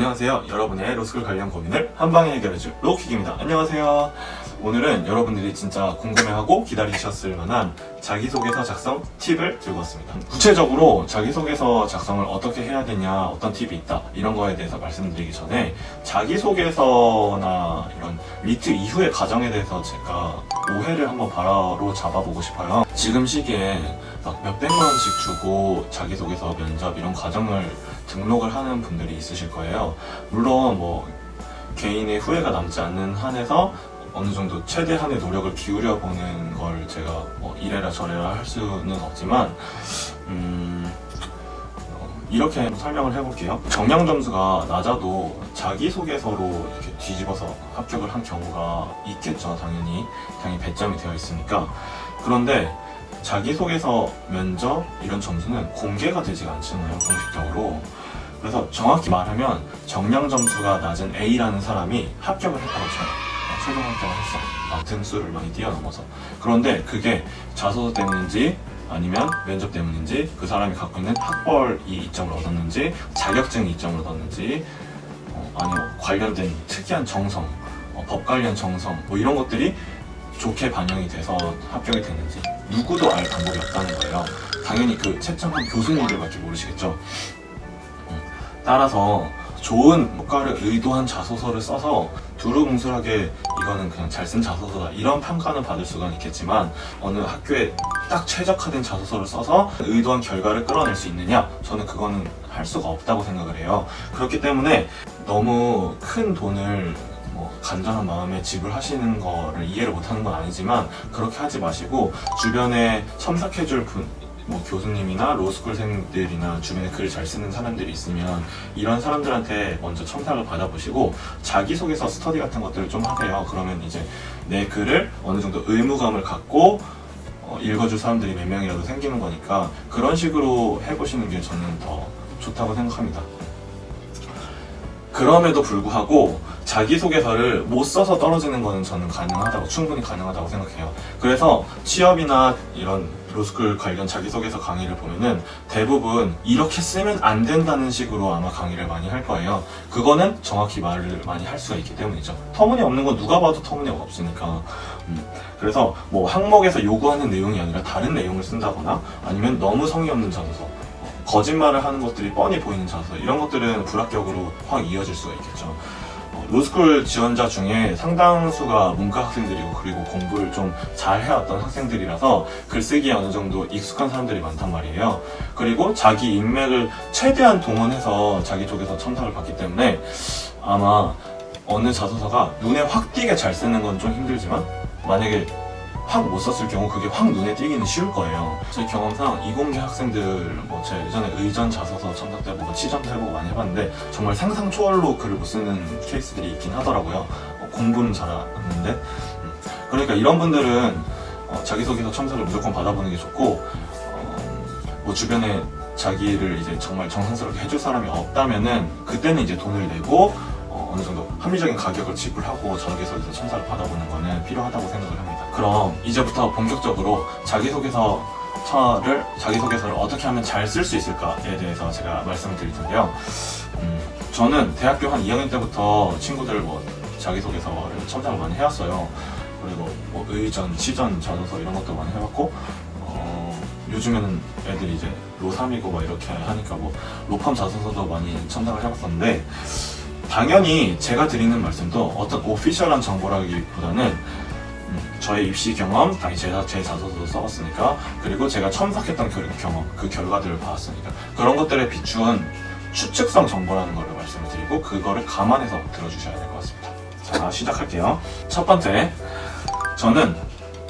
안녕하세요. 여러분의 로스쿨 관련 고민을 한방에 해결해줄 로우킥입니다. 안녕하세요. 오늘은 여러분들이 진짜 궁금해하고 기다리셨을 만한 자기소개서 작성 팁을 들고 왔습니다. 구체적으로 자기소개서 작성을 어떻게 해야 되냐, 어떤 팁이 있다, 이런 거에 대해서 말씀드리기 전에 자기소개서나 이런 리트 이후의 과정에 대해서 제가 오해를 한번 바로 잡아보고 싶어요. 지금 시기에 막 몇백만 원씩 주고 자기소개서, 면접 이런 과정을 등록을 하는 분들이 있으실 거예요. 물론 뭐 개인의 후회가 남지 않는 한에서 어느 정도 최대한의 노력을 기울여 보는 걸 제가 뭐 이래라 저래라 할 수는 없지만 이렇게 설명을 해볼게요. 정량 점수가 낮아도 자기소개서로 이렇게 뒤집어서 합격을 한 경우가 있겠죠. 당연히 배점이 되어 있으니까. 그런데 자기소개서, 면접 이런 점수는 공개가 되지가 않잖아요, 공식적으로. 그래서 정확히 말하면 정량 점수가 낮은 A라는 사람이 합격을 했다고 쳐요. 최종 합격을 했어. 등수를 많이 뛰어넘어서. 그런데 그게 자소서 때문인지 아니면 면접 때문인지, 그 사람이 갖고 있는 학벌이 이점을 얻었는지, 자격증이 이점을 얻었는지, 아니면 관련된 특이한 정성, 법 관련 정성, 뭐 이런 것들이 좋게 반영이 돼서 합격이 됐는지 누구도 알 방법이 없다는 거예요. 당연히 그 채점한 교수님들밖에 모르시겠죠. 따라서 좋은 효과를 의도한 자소서를 써서 두루뭉술하게 이거는 그냥 잘 쓴 자소서다, 이런 평가는 받을 수가 있겠지만 어느 학교에 딱 최적화된 자소서를 써서 의도한 결과를 끌어낼 수 있느냐? 저는 그거는 할 수가 없다고 생각을 해요. 그렇기 때문에 너무 큰 돈을 간절한 마음에 지불하시는 거를 이해를 못하는 건 아니지만 그렇게 하지 마시고, 주변에 첨삭해줄 분, 교수님이나 로스쿨생들이나 주변에 글을 잘 쓰는 사람들이 있으면 이런 사람들한테 먼저 첨삭을 받아보시고 자기소개서 스터디 같은 것들을 좀 하세요. 그러면 이제 내 글을 어느 정도 의무감을 갖고 읽어줄 사람들이 몇 명이라도 생기는 거니까 그런 식으로 해보시는 게 저는 더 좋다고 생각합니다. 그럼에도 불구하고 자기소개서를 못 써서 떨어지는 거는 저는 충분히 가능하다고 생각해요. 그래서 취업이나 이런 로스쿨 관련 자기소개서 강의를 보면은 대부분 이렇게 쓰면 안 된다는 식으로 아마 강의를 많이 할 거예요. 그거는 정확히 말을 많이 할 수가 있기 때문이죠. 터무니없는 건 누가 봐도 터무니없으니까. 그래서 뭐 항목에서 요구하는 내용이 아니라 다른 내용을 쓴다거나 아니면 너무 성의 없는 자소서, 거짓말을 하는 것들이 뻔히 보이는 자소서, 이런 것들은 불합격으로 확 이어질 수가 있겠죠. 로스쿨 지원자 중에 상당수가 문과 학생들이고 그리고 공부를 좀 잘 해왔던 학생들이라서 글쓰기에 어느 정도 익숙한 사람들이 많단 말이에요. 그리고 자기 인맥을 최대한 동원해서 자기 쪽에서 첨삭을 받기 때문에 아마 어느 자소서가 눈에 확 띄게 잘 쓰는 건 좀 힘들지만 만약에 확 못 썼을 경우 그게 확 눈에 띄기는 쉬울 거예요. 제 경험상 이공계 학생들, 제 예전에 의전 자소서 첨삭도 해보고 치점도 해보고 많이 해봤는데 정말 상상 초월로 글을 못 쓰는 케이스들이 있긴 하더라고요. 공부는 잘하는데. 그러니까 이런 분들은 자기소개서 첨삭을 무조건 받아보는 게 좋고, 주변에 자기를 이제 정말 정성스럽게 해줄 사람이 없다면은 그때는 이제 돈을 내고 어느 정도 합리적인 가격을 지불하고 자기소개서 첨삭을 받아보는 거는 필요하다고 생각을 합니다. 그럼 이제부터 본격적으로 자기소개서를 어떻게 하면 잘 쓸 수 있을까에 대해서 제가 말씀을 드릴 텐데요. 저는 대학교 한 2학년 때부터 친구들 자기소개서를 첨삭을 많이 해왔어요. 그리고 의전, 치전, 자소서 이런 것도 많이 해봤고, 요즘에는 애들이 이제 로3이고 이렇게 하니까 로펌 자소서도 많이 첨삭을 해봤었는데, 당연히 제가 드리는 말씀도 어떤 오피셜한 정보라기보다는 저의 입시 경험, 제 자소서도 써봤으니까, 그리고 제가 첨삭했던 경험, 그 결과들을 봤으니까 그런 것들에 비추은 추측성 정보라는 걸 말씀을 드리고 그거를 감안해서 들어주셔야 될 것 같습니다. 자, 시작할게요. 첫 번째, 저는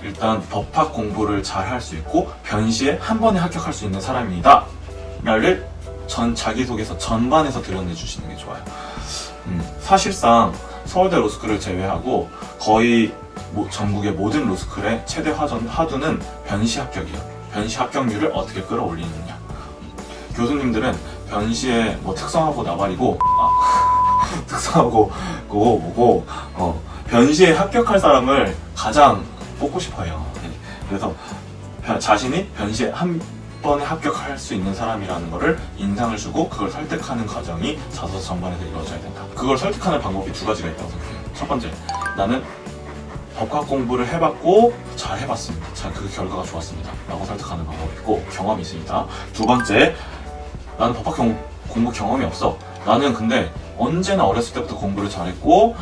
일단 법학 공부를 잘 할 수 있고 변시에 한 번에 합격할 수 있는 사람입니다 를 자기소개서 전반에서 드러내 주시는 게 좋아요. 사실상 서울대 로스쿨을 제외하고 거의 전국의 모든 로스쿨의 최대 하두는 변시 합격이에요. 변시 합격률을 어떻게 끌어올리느냐. 교수님들은 변시에 특성하고 나발이고 특성하고 그거 보고 변시에 합격할 사람을 가장 뽑고 싶어요. 그래서 자신이 변시에 번에 합격할 수 있는 사람이라는 거를 인상을 주고 그걸 설득하는 과정이 자소서 전반에서 이루어져야 된다. 그걸 설득하는 방법이 두 가지가 있다고 생각해요. 첫 번째, 나는 법학 공부를 해봤고 잘 해봤습니다. 그 결과가 좋았습니다. 라고 설득하는 방법이 있고 경험이 있습니다. 두 번째, 나는 법학 공부 경험이 없어. 나는 근데 언제나 어렸을 때부터 공부를 잘했고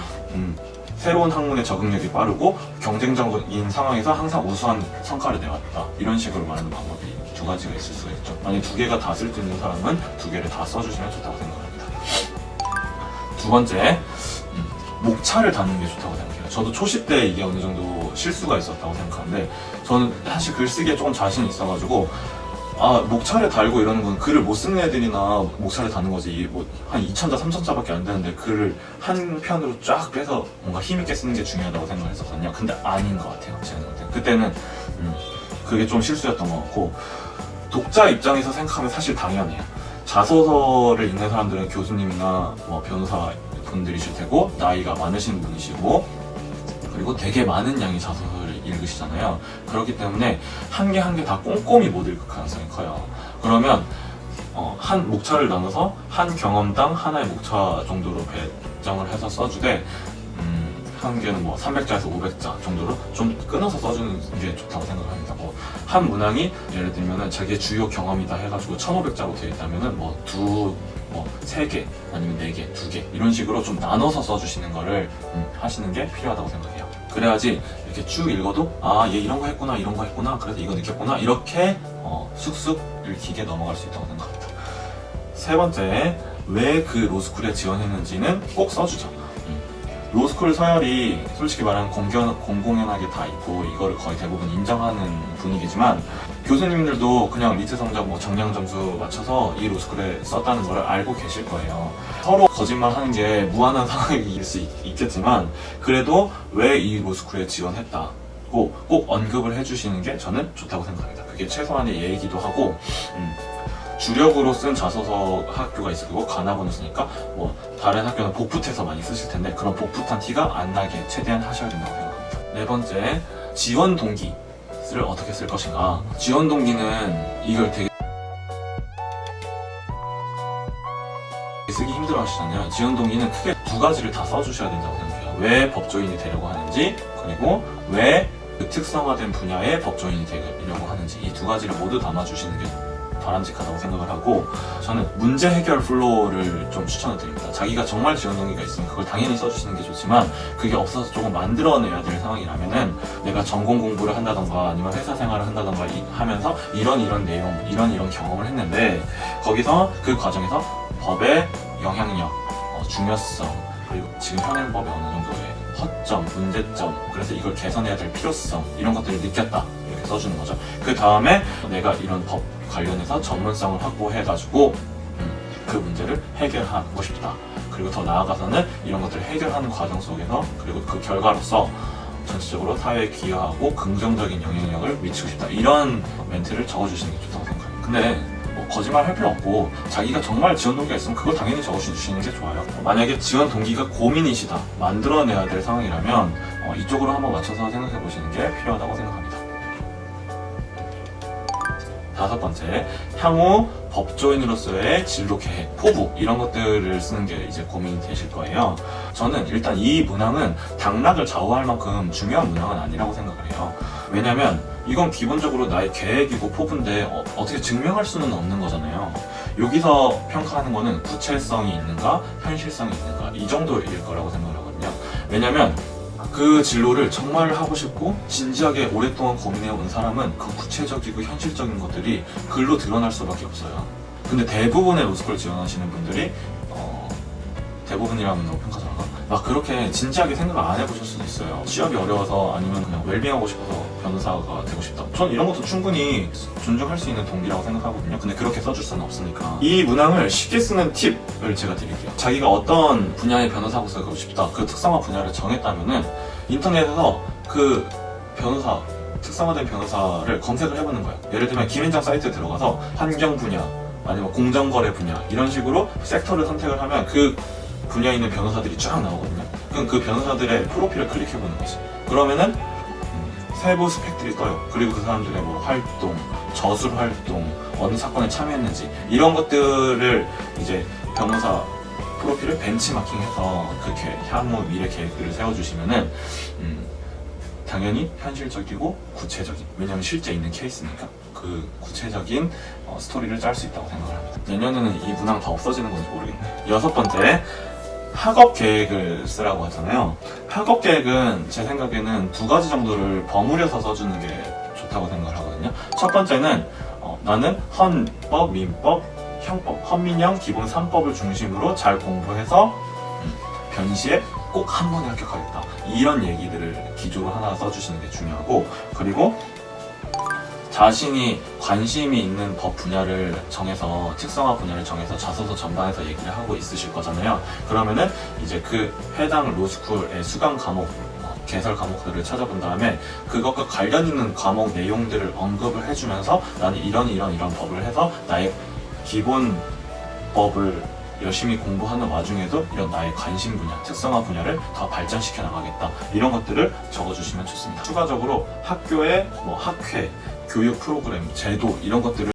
새로운 학문에 적응력이 빠르고 경쟁적인 상황에서 항상 우수한 성과를 내왔다. 이런 식으로 말하는 방법이 두 가지가 있을 수가 있죠. 만약 두 개가 다 쓸 수 있는 사람은 두 개를 다 써주시면 좋다고 생각합니다. 두 번째, 목차를 다는 게 좋다고 생각해요. 저도 초시 때 이게 어느 정도 실수가 있었다고 생각하는데 저는 사실 글쓰기에 조금 자신이 있어가지고 목차를 달고 이러는 건 글을 못 쓰는 애들이나 목차를 다는 거지. 이게 뭐 한 2,000자, 3,000자밖에 안 되는데 글을 한 편으로 쫙 빼서 뭔가 힘있게 쓰는 게 중요하다고 생각했었거든요. 근데 아닌 것 같아요. 제가 그때는 그게 좀 실수였던 것 같고 독자 입장에서 생각하면 사실 당연해요. 자소서를 읽는 사람들은 교수님이나 뭐 변호사 분들이실 테고 나이가 많으신 분이시고 그리고 되게 많은 양의 자소서를 읽으시잖아요. 그렇기 때문에 한 개 한 개 다 꼼꼼히 못 읽을 가능성이 커요. 그러면 한 목차를 나눠서 한 경험당 하나의 목차 정도로 배정을 해서 써주되 한 개는 뭐 300자에서 500자 정도로 좀 끊어서 써주는 게 좋다고 생각합니다. 뭐 한 문항이 예를 들면은 자기의 주요 경험이다 해가지고 1500자로 되어 있다면은 세 개 아니면 4개, 2개 이런 식으로 좀 나눠서 써주시는 거를 하시는 게 필요하다고 생각해요. 그래야지 이렇게 쭉 읽어도 얘 이런 거 했구나 이런 거 했구나 그래서 이거 느꼈구나 이렇게 쑥쑥 읽히게 넘어갈 수 있다고 생각합니다. 세 번째, 왜 그 로스쿨에 지원했는지는 꼭 써주죠. 로스쿨 서열이 솔직히 말하면 공공연하게 다 있고 이거를 거의 대부분 인정하는 분위기지만 교수님들도 그냥 리트 성적 정량 점수 맞춰서 이 로스쿨에 썼다는 걸 알고 계실 거예요. 서로 거짓말 하는 게 무한한 상황일 수 있겠지만 그래도 왜 이 로스쿨에 지원했다고 꼭 언급을 해주시는 게 저는 좋다고 생각합니다. 그게 최소한의 예의기도 하고 주력으로 쓴 자소서 학교가 있을 거고 가나본을 쓰니까 다른 학교는 복붙해서 많이 쓰실 텐데 그런 복붙한 티가 안 나게 최대한 하셔야 된다고 생각합니다. 네 번째, 지원 동기를 어떻게 쓸 것인가. 지원 동기는 이걸 되게 쓰기 힘들어 하시잖아요. 지원 동기는 크게 두 가지를 다 써주셔야 된다고 생각해요. 왜 법조인이 되려고 하는지 그리고 왜 그 특성화된 분야의 법조인이 되려고 하는지 이 두 가지를 모두 담아주시는 게 바람직하다고 생각을 하고 저는 문제 해결 플로우를 좀 추천을 드립니다. 자기가 정말 지원 동기가 있으면 그걸 당연히 써주시는 게 좋지만 그게 없어서 조금 만들어내야 될 상황이라면은 내가 전공 공부를 한다던가 아니면 회사 생활을 한다던가 하면서 이런 내용, 이런 경험을 했는데 거기서 그 과정에서 법의 영향력, 중요성 그리고 지금 현행법의 어느 정도의 허점, 문제점 그래서 이걸 개선해야 될 필요성 이런 것들을 느꼈다 이렇게 써주는 거죠. 그 다음에 내가 이런 법 관련해서 전문성을 확보해가지고 그 문제를 해결하고 싶다. 그리고 더 나아가서는 이런 것들을 해결하는 과정 속에서 그리고 그 결과로서 전체적으로 사회에 기여하고 긍정적인 영향력을 미치고 싶다. 이런 멘트를 적어주시는 게 좋다고 생각해요. 근데 거짓말 할 필요 없고 자기가 정말 지원 동기가 있으면 그걸 당연히 적어주시는 게 좋아요. 만약에 지원 동기가 고민이시다. 만들어내야 될 상황이라면 이쪽으로 한번 맞춰서 생각해 보시는 게 필요하다고 생각합니다. 다섯 번째, 향후 법조인으로서의 진로 계획, 포부 이런 것들을 쓰는 게 이제 고민이 되실 거예요. 저는 일단 이 문항은 당락을 좌우할 만큼 중요한 문항은 아니라고 생각을 해요. 왜냐면 이건 기본적으로 나의 계획이고 포부인데 어떻게 증명할 수는 없는 거잖아요. 여기서 평가하는 거는 구체성이 있는가, 현실성이 있는가 이 정도일 거라고 생각을 하거든요. 왜냐면 그 진로를 정말 하고 싶고 진지하게 오랫동안 고민해 온 사람은 그 구체적이고 현실적인 것들이 글로 드러날 수밖에 없어요. 근데 대부분의 로스쿨 지원하시는 분들이 대부분이라면 너무 평가잖아. 막 그렇게 진지하게 생각을 안 해보실 수도 있어요. 취업이 어려워서 아니면 그냥 웰빙하고 싶어서 변호사가 되고 싶다. 전 이런 것도 충분히 존중할 수 있는 동기라고 생각하거든요. 근데 그렇게 써줄 수는 없으니까. 이 문항을 쉽게 쓰는 팁을 제가 드릴게요. 자기가 어떤 분야의 변호사가 되고 싶다. 그 특성화 분야를 정했다면은 인터넷에서 그 변호사, 특성화된 변호사를 검색을 해보는 거예요. 예를 들면 김앤장 사이트에 들어가서 환경 분야, 아니면 공정거래 분야 이런 식으로 섹터를 선택을 하면 그 분야에 있는 변호사들이 쫙 나오거든요. 그럼 그 변호사들의 프로필을 클릭해보는 거지. 그러면은 세부 스펙들이 떠요. 그리고 그 사람들의 뭐 활동, 저술 활동, 어느 사건에 참여했는지 이런 것들을 이제 변호사 프로필을 벤치마킹해서 그 향후 미래 계획들을 세워주시면은 당연히 현실적이고 구체적인, 왜냐면 실제 있는 케이스니까 그 구체적인 스토리를 짤 수 있다고 생각을 합니다. 내년에는 이 문항 다 없어지는 건지 모르겠네. 6번째, 학업 계획을 쓰라고 하잖아요. 학업 계획은 제 생각에는 2가지 정도를 버무려서 써주는 게 좋다고 생각을 하거든요. 첫 번째는 나는 헌법, 민법, 형법, 헌민형, 기본 3법을 중심으로 잘 공부해서 변시에 꼭 한 번에 합격하겠다. 이런 얘기들을 기조로 하나 써주시는 게 중요하고, 그리고 자신이 관심이 있는 법 분야를 정해서, 특성화 분야를 정해서 자소서 전반에서 얘기를 하고 있으실 거잖아요. 그러면은 이제 그 해당 로스쿨의 수강 과목, 개설 과목들을 찾아본 다음에 그것과 관련 있는 과목 내용들을 언급을 해주면서 나는 이런 법을 해서 나의 기본 법을 열심히 공부하는 와중에도 이런 나의 관심 분야, 특성화 분야를 더 발전시켜 나가겠다. 이런 것들을 적어주시면 좋습니다. 추가적으로 학교의 학회, 교육 프로그램, 제도 이런 것들을